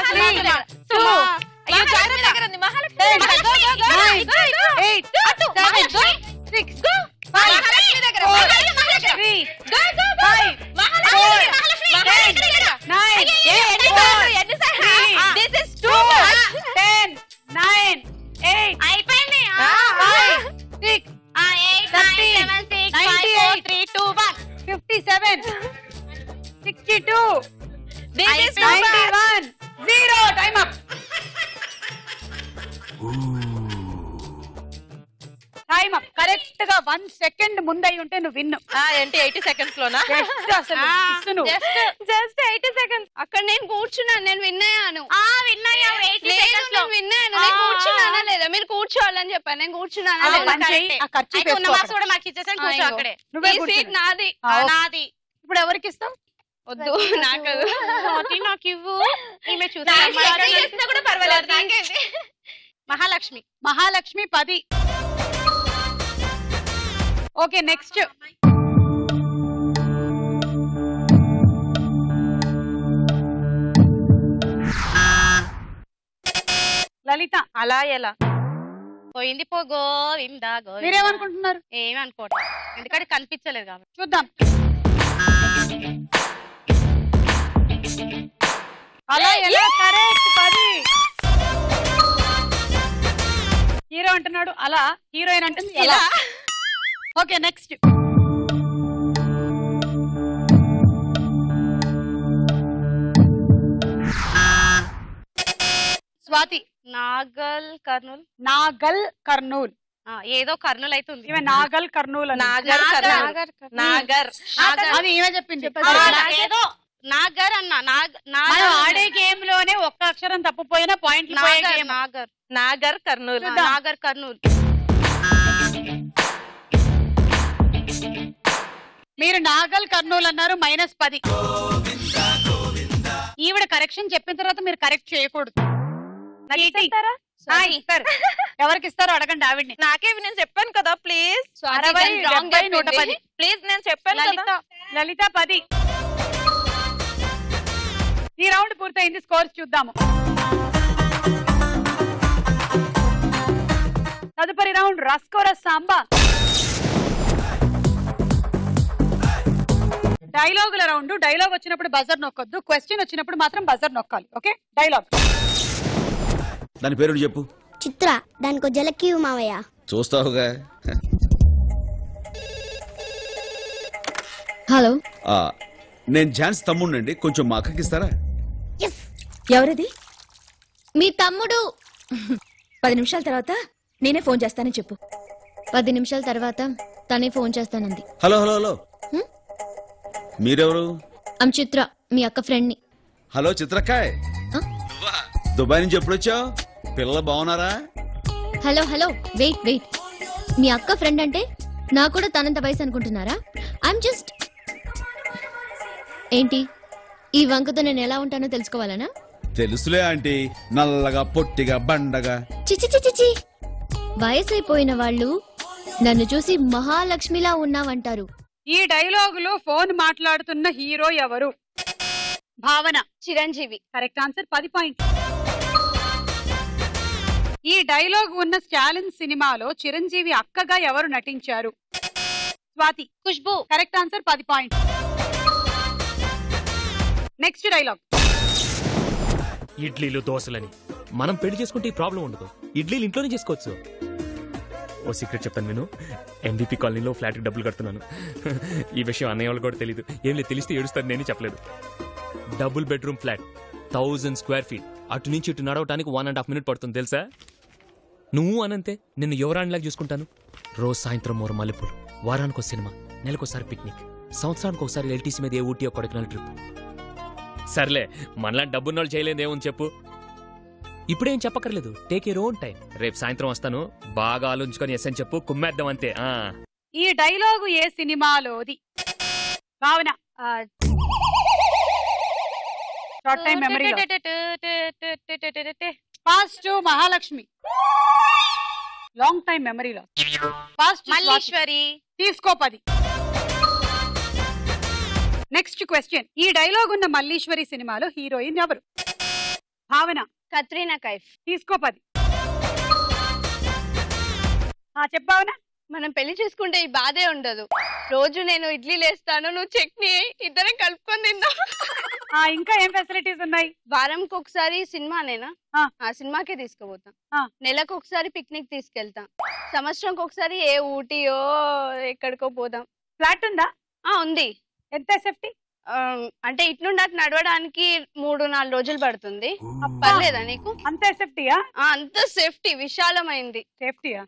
అయిపోయింది. 57 62 91 0. Time up. Time up. Correct గా 1 సెకండ్ ముందై ఉంటే నువ్వు విన్ను. ఏంటి 80 సెకండ్స్ లోనా? Just 80 seconds. అక్కడ నేను కూర్చున్నాను. నేను విన్నాను. నేను కూర్చున్నానా లేదా? మీరు కూర్చోవాలని చెప్పాను. నేను కూర్చున్నానా లేదా? మాకు ఇచ్చేసాను. కూర్చో అక్కడే. సీట్ నాది. నాది. ఇప్పుడు ఎవరికి ఇస్తావు? వద్దు నాకు. నాకు ఇవ్వు. ఈమె చూసి కూడా పర్వాలేదు. మహాలక్ష్మి. మహాలక్ష్మి 10. Okay, next. లలిత. అలా ఎలా పోయింది? పో గోవింద గోవింద. మీరేమనుకుంటున్నారు? ఏమి అనుకోవట్లేదు, ఎందుకంటే కనిపించలేదు కాబట్టి. చూద్దాం. అలా ఎలా? కరెక్ట్. 10. హీరో అంటున్నాడు అలా, హీరోయిన్ అంటుంది ఎలా. Okay, next. Swathi. Nagarkurnool. Nagarkurnool. ఏదో కర్నూల్ అయితే ఉంది. నాగల్ కర్నూల్. నాగర్. అది ఏమే చెప్పింది. ఏదో నాగర్ అన్న మనం ఆడే గేమ్ లోనే ఒక్క అక్షరం తప్పిపోయినా పాయింట్లు పోయే గేమ్. నాగర్ కర్నూలు. నాగర్ కర్నూలు. మీరు నాగల్ కర్నూలు అన్నారు, -10. ఈవిడ కరెక్షన్ చెప్పిన తర్వాత మీరు కరెక్ట్ చేయకూడదు. ఎవరికి ఇస్తారో అడగండి ఆవిడ్ని. నాకే నేను చెప్పాను కదా ప్లీజ్. 60, 70, 110. ప్లీజ్ నేను చెప్పాను కదా. లలిత 10. ఈ రౌండ్ పూర్తయింది. స్కోర్స్ చూద్దాము. తదుపరి రౌండ్ రస్కోరస్ సాంబా. డైలాగుల రౌండ్. డైలాగ్ వచ్చినప్పుడు బజర్ నొక్కొద్దు, క్వశ్చన్ వచ్చినప్పుడు మాత్రం బజర్ నొక్కాలి. Okay, dialogue. దాని పేరు చెప్పు. చిత్ర. దానికో జలకి మావయ్య. చూస్తావుగా. హలో, నేను ఝాన్స్ తమ్ముడినండి, కొంచెం మా అక్కకి ఇస్తారా? ఎవరిది? మీ తమ్ముడు. 10 నిమిషాల తర్వాత నేనే ఫోన్ చేస్తానని చెప్పు. 10 నిమిషాల తర్వాత తనే ఫోన్ చేస్తానంది. హలో హలో హలో, మీరెవరు? చిత్ర, మీ అక్క ఫ్రెండ్ ని. హలో చిత్రకాయ్, దుబాయ్ నుంచి ఎప్పుడు వచ్చావు? పిల్లలు బాగున్నారా? Hello hello, wait. మీ అక్క ఫ్రెండ్ అంటే నా కూడా తనంత వయసు అనుకుంటున్నారా? I'm just. ఏంటి ఈ వంకతో నేను ఎలా ఉంటానో తెలుసుకోవాలనా? తెలుసులే ఆంటీ, నల్లగా పొట్టిగా బండగా. చిచి, వయసైపోయిన వాళ్ళు నన్ను చూసి మహాలక్ష్మిలా ఉన్నావంటారు. ఈ డైలాగులో ఫోన్ మాట్లాడుతున్న హీరో ఎవరు? భావన. చిరంజీవి. Correct answer. 10 పాయింట్లు. ఈ డైలాగ్ ఉన్న స్టాలిన్ సినిమాలో చిరంజీవి అక్కగా ఎవరు నటించారు? స్వాతి. ఖుష్బు. Correct answer. 10 పాయింట్లు. Next dialogue. ఇడ్లీలు దోశలని మనం పెళ్లి చేసుకుంటే ఈ ప్రాబ్లం ఉండదు. ఇడ్లీలు ఇంట్లోనే చేసుకోవచ్చు. ఓ సీక్రెట్ చెప్తాను విను. MVP కాలనీలో ఫ్లాట్కి డబ్బులు కడుతున్నాను. ఈ విషయం అన్నయ్య వాళ్ళు కూడా తెలియదు. ఏం లేదు, తెలిస్తే ఏడుస్తారు, నేనే చెప్పలేదు. Double bedroom flat, 1000 square feet. అటు నుంచి ఇటు నడవటానికి 1.5 minute పడుతుంది తెలుసా? నువ్వు అనంతే, నిన్ను యువరాణిలాగా చూసుకుంటాను. రోజు సాయంత్రం 3 మల్లెపూలు, వారానికి సినిమా, నెలకోసారి పిక్నిక్, సంవత్సరానికి ఒకసారి LTC మీద ఏ ఊటీ కొడైకెనాల్ ట్రిప్. సర్లే, మనలా డబ్బున్న వాళ్ళు చేయలేదు ఏముంది చెప్పు. ఇప్పుడేం చెప్పక్కర్లేదు, టేక్ యూర్ ఓన్ టైం. రేపు సాయంత్రం వస్తాను, బాగా ఆలోచించుకొని ఎస్ అని చెప్పు, కుమ్మేద్దాం అంతే. ఈ డైలాగు ఏ సినిమాలోది? భావన. Short time memory. Fast Mahalakshmi. Long time మెమరీలో. ఫాస్ట్ మల్లీశ్వరి. తీసుకో 10. Next question. ఈ డైలాగ్ ఉన్న మల్లీశ్వరి సినిమాలో హీరోయిన్ ఎవరు? భావన. కత్రీనా కైఫ్. తీసుకో 10. చెప్పావనా? మనం పెళ్లి చేసుకుంటే ఈ బాధే ఉండదు. రోజు నేను ఇడ్లీ లేస్తాను, నువ్వు చట్నీ, ఇద్దరం కలుపుకొని తిందాం. ఇంకా ఏం ఫెసిలిటీస్ ఉన్నాయి? వారంకి ఒకసారి సినిమానేనా? ఆ సినిమాకే తీసుకుపోతాం. నెలకు ఒకసారి పిక్నిక్ తీసుకెళ్తాం. సంవత్సరంకి ఒకసారి ఏ ఊటీయో ఎక్కడికో పోదాం. ఫ్లాట్ ఉందా? ఉంది. ఎంత సేఫ్టీ? అంటే ఇట్నుండి అటు నడవడానికి 3-4 రోజులు పడుతుంది. పర్లేదా నీకు? అంతే సేఫ్టీయా? అంత సేఫ్టీ, విశాలమైంది. సేఫ్టీయా?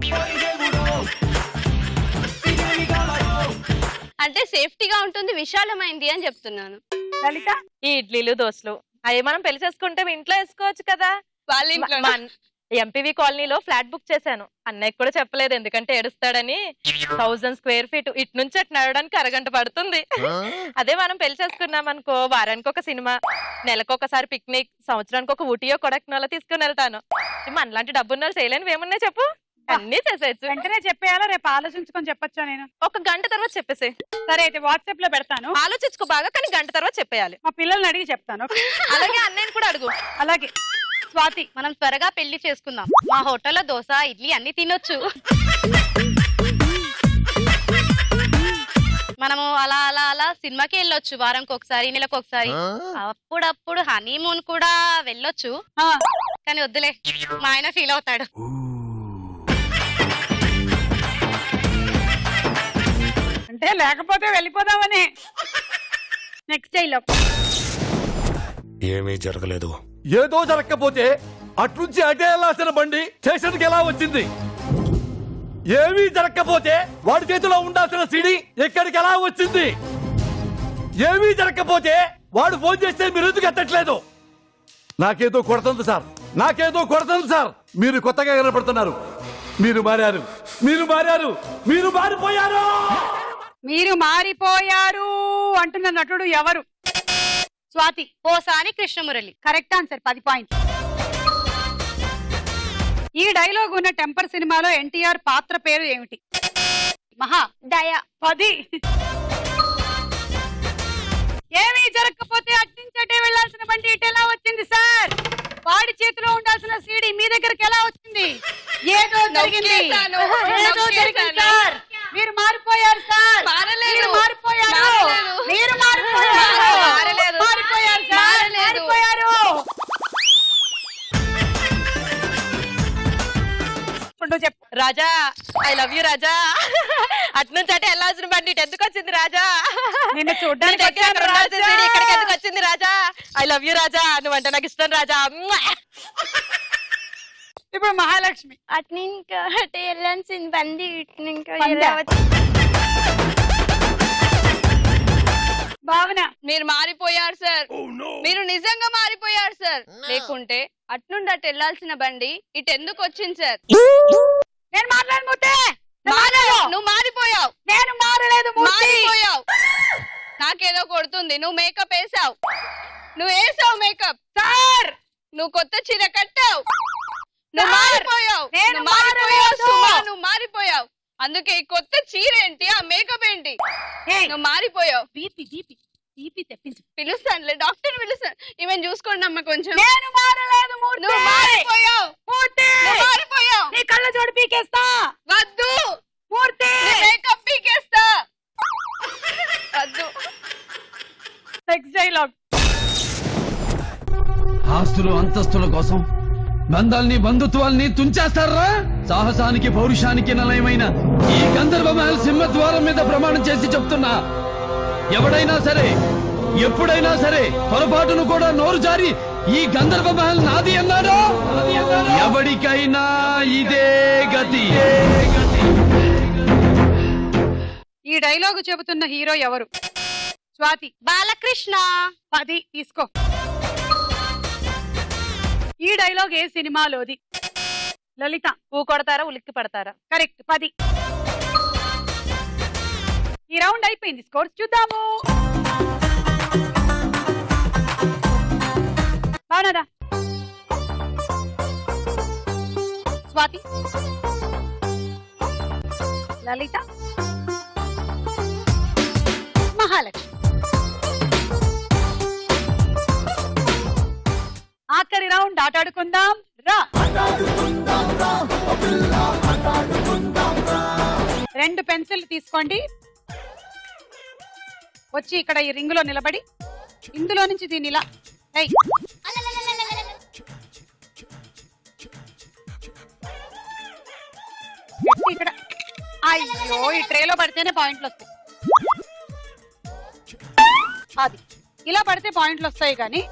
అంటే సేఫ్టీగా ఉంటుంది, విశాలమైంది అని చెప్తున్నాను. లలిత. ఈ ఇడ్లీలు దోశలు అవి మనం పెళ్లి చేసుకుంటే ఇంట్లో వేసుకోవచ్చు కదా. వాళ్ళ ఇంట్లో MPV కాలనీలో ఫ్లాట్ బుక్ చేశాను. అన్నయ్యకి కూడా చెప్పలేదు, ఎందుకంటే ఏడుస్తాడని. 1000 స్క్వేర్ ఫీట్, ఇటు నుంచి అటు నడవడానికి 1 గంట పడుతుంది. అదే మనం పెళ్లి చేసుకున్నాం అనుకో, వారానికి ఒక సినిమా, నెలకు ఒకసారి పిక్నిక్, సంవత్సరానికి ఒక ఊటీయో కొడైకెనాల్ తీసుకుని వెళ్తాను. మనలాంటి డబ్బున్న చేయలేనివి ఏమున్నాయి చెప్పు? అన్ని చేసేయచ్చు. వెంటనే చెప్పేయాలా, రేపు ఆలోచించుకొని చెప్పొచ్చా? నేను 1 గంట తర్వాత చెప్పేసి. సరే అయితే వాట్సాప్ లో పెడతాను, ఆలోచించుకో బాగా, కానీ గంట తర్వాత చెప్పేయాలి. మా పిల్లల్ని అడిగి చెప్తాను. అలాగే అన్నయ్యని కూడా అడుగు. అలాగే. స్వాతి. మనం త్వరగా పెళ్లి చేసుకుందాం. మా హోటల్లో దోశ, ఇడ్లీ అన్ని తినొచ్చు. మనము అలా అలా అలా సినిమాకి వెళ్ళొచ్చు, వారానికి ఒకసారి, నెలకు ఒకసారి. అప్పుడప్పుడు హనీమూన్ కూడా వెళ్ళొచ్చు. కానీ వద్దులే, మా ఆయన ఫీల్ అవుతాడు. అంటే లేకపోతే వెళ్ళిపోదామని. Next dialogue. ఏమీ జరగలేదు. ఏదో జరగకపోతే అట్నుంచి అటే వెళ్ళాల్సిన బండి స్టేషన్కి ఎలా వచ్చింది? ఏమీ జరగకపోతే వాడి చేతిలో ఉండాల్సిన సిడి ఎక్కడికి ఎలా వచ్చింది? ఏమీ జరగకపోతే వాడు ఫోన్ చేస్తే మీరు ఎందుకు ఎత్తట్లేదు? నాకేదో కొడుతుంది సార్, నాకేదో కొడుతుంది సార్. మీరు కొత్తగా కనపడుతున్నారు. మీరు మారారు, మీరు మారారు, మీరు మారిపోయారు. మీరు మారిపోయారు అంటున్న నటుడు ఎవరు? Swathi. Posani Krishnamurali. Correct answer. 10 points. ఈ డైలాగ్ ఉన్న టెంపర్ సినిమాలో ఎన్టీఆర్ పాత్ర పేరు ఏమిటి? మహా. దయా. 10. ఏమీ జరగకపోతే అట్టించటే వెళ్లాల్సిన బండి ఇటు ఎలా వచ్చింది సార్? వాడి చేతిలో ఉండాల్సిన సీడీ మీ దగ్గరికి ఎలా వచ్చింది? ఏదో జరిగింది, ఏదో జరిగింది సార్. మీరు మారిపోయారు సార్. మీరు మారిపోయారు, మీరు మారిపోయారు, మారిపోయారు సార్, మారిపోయారు. చెప్పు. రాజా ఐ లవ్ యూ రాజా. అట్నుంచి అంటే వెళ్ళాల్సిన బండి ఇటు ఎందుకు వచ్చింది రాజా? నిన్ను చూడ్డానికి ఇక్కడికి ఎందుకు వచ్చింది రాజా? ఐ లవ్ యూ రాజా, నువ్వంటే నాకు ఇష్టం రాజా. ఇప్పుడు మహాలక్ష్మి. అట్నింకా అటే వెళ్ళాల్సిన బండి ఇట్నింకా భావన. మీరు మారిపోయారు సార్, మీరు నిజంగా మారిపోయారు సార్. లేకుంటే అట్నుండి అటు వెళ్ళాల్సిన బండి ఇటు ఎందుకు వచ్చింది సార్? నేను మాట్లాడమూర్తి. నువ్వు మారిపోయావు. నేను మారలేదు, మారిపోయావు. నాకేదో కొడుతుంది. నువ్వు మేకప్ వేసావు, నువ్వు వేసావు మేకప్ సార్. నువ్వు కొత్త చీర కట్టావు, నువ్వు మారిపోయావు. నువ్వు మారిపోయావు. అందుకే ఈ కొత్త చీర ఏంటి, ఆ మేకప్ ఏంటి? నువ్వు మారిపోయావు. బీపీ తెప్పించు. పిలుస్తానులే, డాక్టర్ పిలుస్తాను. ఈమెను చూసుకోండి అమ్మ కొంచెం. నేను మారలేదు మూర్తి. నువ్వు మారిపోయావు మూర్తి. నువ్వు మారిపోయావు. నీ కళ్ళ జోడు పీకేస్తా. వద్దు మూర్తి. మేకప్ పీకేస్తా. వద్దు. Next dialogue. ఆస్తులు అంతస్తుల కోసం బంధాల్ని బంధుత్వాల్ని తుంచేస్తారా? సాహసానికి పౌరుషానికి నిలయమైన ఈ గంధర్వ మహల్ సింహద్వారం మీద ప్రమాణం చేసి చెప్తున్నా, ఎవడైనా సరే ఎప్పుడైనా సరే పొరపాటును కూడా నోరు జారి ఈ గంధర్వ మహల్ నాది అన్నాడో ఎవడికైనా ఇదే గతి. ఈ డైలాగు చెబుతున్న హీరో ఎవరు? స్వాతి. బాలకృష్ణ. 10 తీసుకో. ఈ డైలాగ్ ఏ సినిమాలోది? లలిత. ఊ కొడతారా ఉలిక్కి పడతారా? కరెక్ట్. 10. ఈ రౌండ్ అయిపోయింది. స్కోర్స్ చూద్దాము. బాగున్నదా? స్వాతి, లలిత, మహాలక్ష్మి. ఆఖరి రౌండ్ ఆటాడుకుందాం రా. 2 పెన్సిల్ తీసుకోండి. వచ్చి ఇక్కడ ఈ రింగ్ లో నిలబడి ఇందులో నుంచి దీన్ని ఇలా ఇక్కడ. అయ్యో, ఈ ట్రేలో పడితేనే పాయింట్లు వస్తాయి. అది ఇలా పడితే పాయింట్లు వస్తాయి, కానీ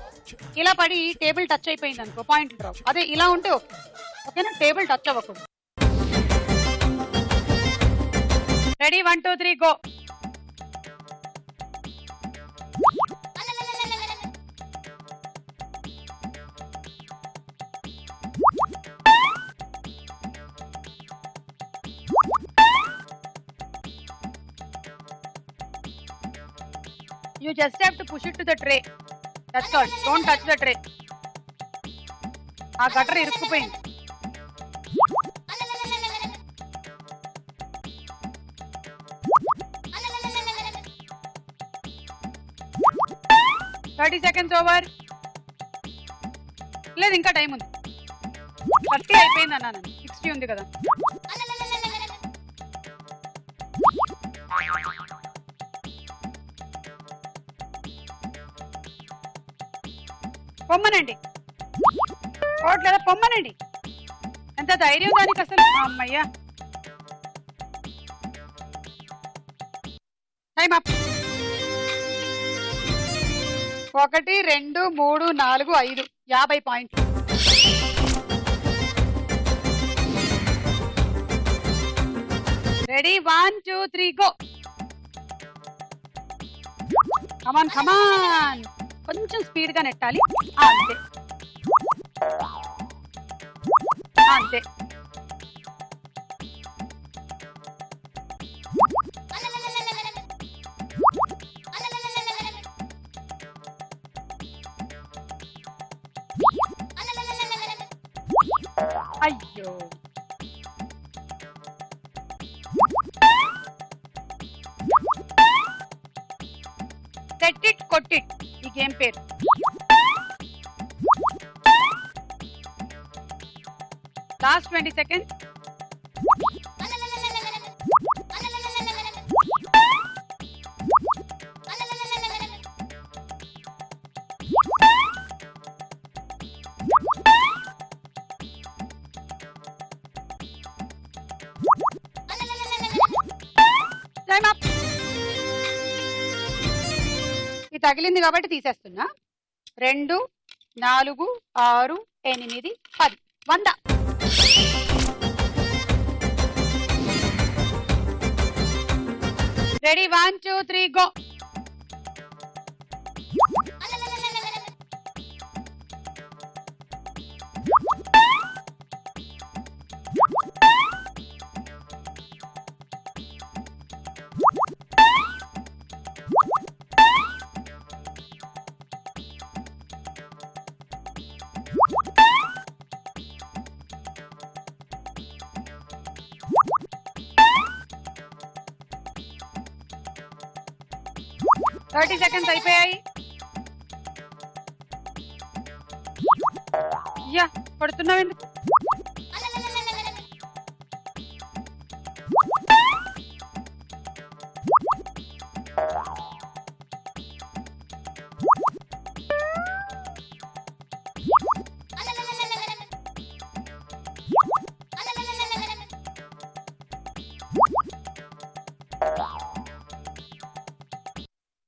ఇలా పడి టేబుల్ టచ్ అయిపోయింది అనుకో పాయింట్లు రావు. అదే ఇలా ఉంటే ఓకే. ఓకేనా? టేబుల్ టచ్ అవ్వకూడదు. Ready? 1 2 3 go. You just have to push it to the tray. That's all. Don't touch the tray. ఆ గటర్ ఇరుక్కుపోయింది. Thirty seconds over. లేదు, ఇంకా టైం ఉంది. 30 అయిపోయింది అన్నాను. 60 ఉంది కదా. పొమ్మనండి. పోవట్లేదా? పొమ్మనండి. ఎంత ధైర్యం దానికి అసలు. అమ్మయ్యా. Time up. 1 2 3 4 5 50 పాయింట్లు. రెడీ? 1 2 3 గో. కమాన్ కమాన్. కొంచెం స్పీడ్ గా నెట్టాలి. అంతే అంతే. అయ్యో సెట్ ఇట్ కొట్టిట్ ఈ గేమ్ పేరు. Last 20 seconds. Time up. ఇది తగిలింది కాబట్టి తీసేస్తున్నా. 2 4 6 8 10 100. Ready 1 2 3 go. థర్టీ సెకండ్స్ అయిపోయాయి. యా పడుతున్నావు ఎందుకు?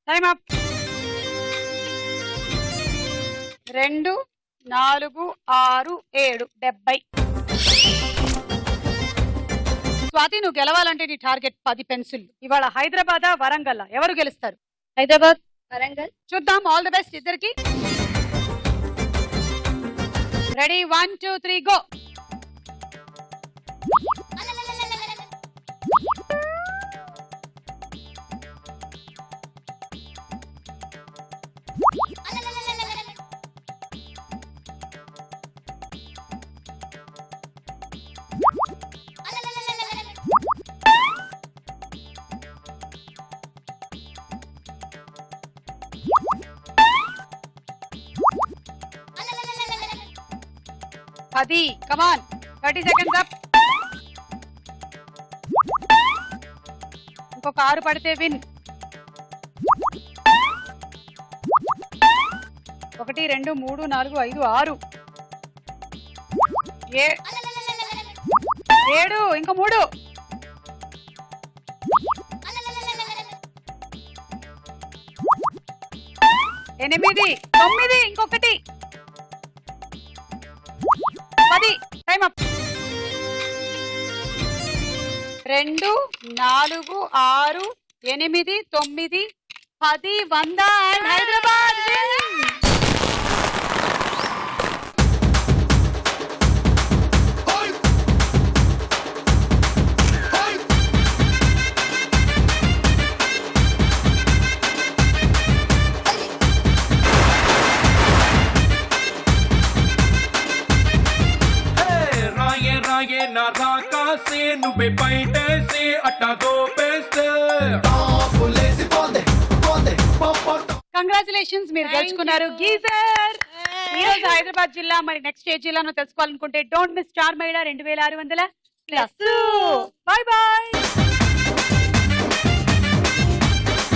Time up. 2 4 6 7 70. స్వాతి నువ్వు గెలవాలంటే నీ టార్గెట్ 10 పెన్సిల్. ఇవాళ హైదరాబాద్ వరంగల్ ఎవరు గెలుస్తారు? హైదరాబాద్ వరంగల్. చూద్దాం. ఆల్ ది బెస్ట్ ఇద్దరికి. Ready 1 2 3 go. అది కమాన్. 30 seconds అప్. ఇంకొక 6 పడితే విన్. 1 2 3 4 5 6 7 ఇంకో 3 8 9 ఇంకొకటి 10. Time up. 2 4 6 8 9 10 100 and Hyderabad win. నువ్వే బయటేసి అట్టా దోపేస్తే. కంగ్రాచులేషన్స్, మీరు గెలుచుకున్నారు గీజర్. ఈ రోజు హైదరాబాద్ జిల్లా. మరి నెక్స్ట్ ఏ జిల్లాను తెలుసుకోవాలనుకుంటే don't miss star Mahila 2600+. Bye bye.